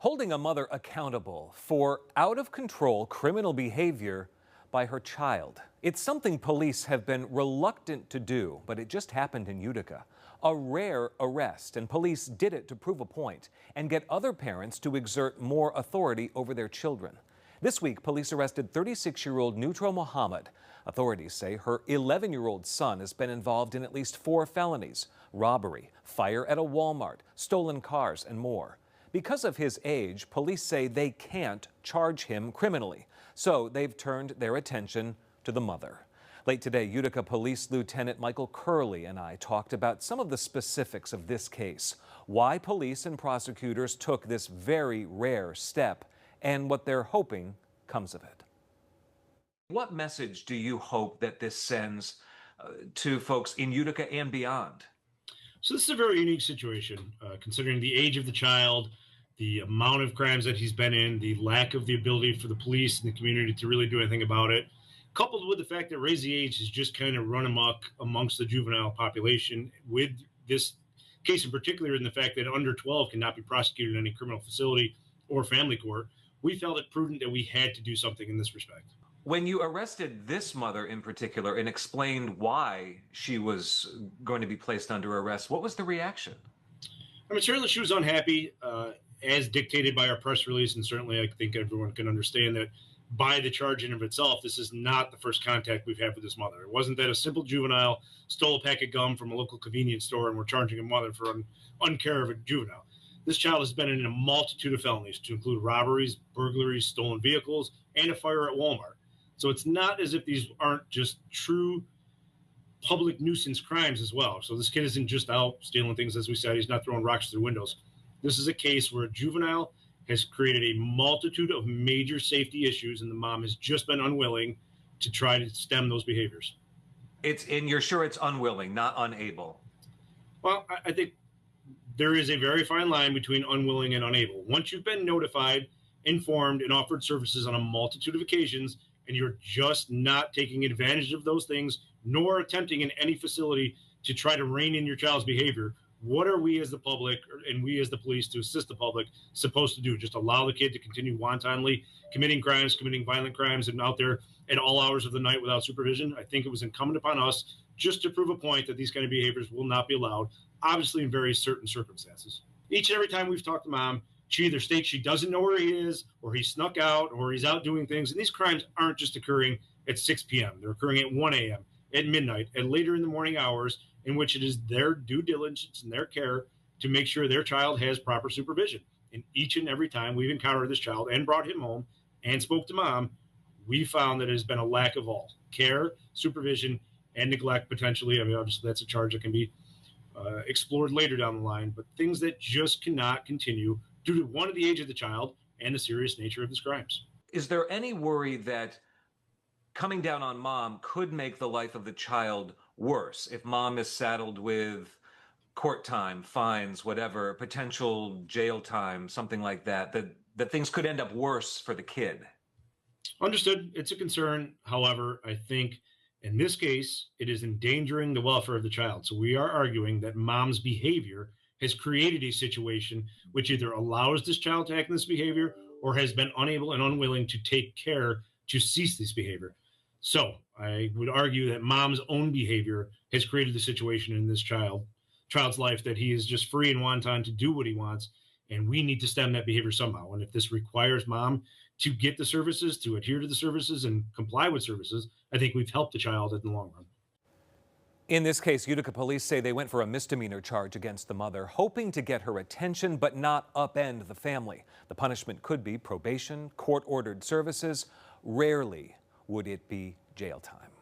Holding a mother accountable for out-of-control criminal behavior by her child. It's something police have been reluctant to do, but it just happened in Utica. A rare arrest, and police did it to prove a point and get other parents to exert more authority over their children. This week, police arrested 36-year-old Nutro Muhammad. Authorities say her 11-year-old son has been involved in at least 4 felonies: robbery, fire at a Walmart, stolen cars, and more. Because of his age, police say they can't charge him criminally, so they've turned their attention to the mother. Late today, Utica Police Lieutenant Michael Curley and I talked about some of the specifics of this case, why police and prosecutors took this very rare step, and what they're hoping comes of it. What message do you hope that this sends to folks in Utica and beyond? So this is a very unique situation, considering the age of the child, the amount of crimes that he's been in, the lack of the ability for the police and the community to really do anything about it, coupled with the fact that Raise the Age has just kind of run amok amongst the juvenile population with this case in particular, and the fact that under 12 cannot be prosecuted in any criminal facility or family court. We felt it prudent that we had to do something in this respect. When you arrested this mother in particular and explained why she was going to be placed under arrest, what was the reaction? I mean, certainly she was unhappy, as dictated by our press release, and certainly I think everyone can understand that by the charge in of itself, this is not the first contact we've had with this mother. It wasn't that a simple juvenile stole a pack of gum from a local convenience store and we're charging a mother for uncare of a juvenile. This child has been in a multitude of felonies, to include robberies, burglaries, stolen vehicles, and a fire at Walmart. So it's not as if these aren't just true public nuisance crimes as well. So this kid isn't just out stealing things, as we said. He's not throwing rocks through windows. This is a case where a juvenile has created a multitude of major safety issues, and the mom has just been unwilling to try to stem those behaviors. And you're sure it's unwilling, not unable? Well, I think there is a very fine line between unwilling and unable. Once you've been notified, informed, and offered services on a multitude of occasions, and you're just not taking advantage of those things, nor attempting in any facility to try to rein in your child's behavior, what are we as the public and we as the police to assist the public supposed to do? Just allow the kid to continue wantonly committing crimes, committing violent crimes, and out there at all hours of the night without supervision? I think it was incumbent upon us just to prove a point that these kind of behaviors will not be allowed, obviously in very certain circumstances. Each and every time we've talked to mom, she either states she doesn't know where he is, or he snuck out, or he's out doing things. And these crimes aren't just occurring at 6 p.m. They're occurring at 1 a.m., at midnight, and later in the morning hours, in which it is their due diligence and their care to make sure their child has proper supervision. And each and every time we've encountered this child and brought him home and spoke to mom, we found that it has been a lack of all care, supervision, and neglect potentially. I mean, obviously that's a charge that can be explored later down the line, but things that just cannot continue due to, one, the age of the child and the serious nature of these crimes. Is there any worry that coming down on mom could make the life of the child worse if mom is saddled with court time, fines, whatever, potential jail time, something like that, that things could end up worse for the kid? Understood. It's a concern. However, I think in this case, it is endangering the welfare of the child. So we are arguing that mom's behavior has created a situation which either allows this child to act in this behavior or has been unable and unwilling to take care to cease this behavior. So I would argue that mom's own behavior has created the situation in this child's life that he is just free and wanton to do what he wants, and we need to stem that behavior somehow. And if this requires mom to get the services, to adhere to the services, and comply with services, I think we've helped the child in the long run. In this case, Utica police say they went for a misdemeanor charge against the mother, hoping to get her attention but not upend the family. The punishment could be probation, court-ordered services. Rarely would it be jail time.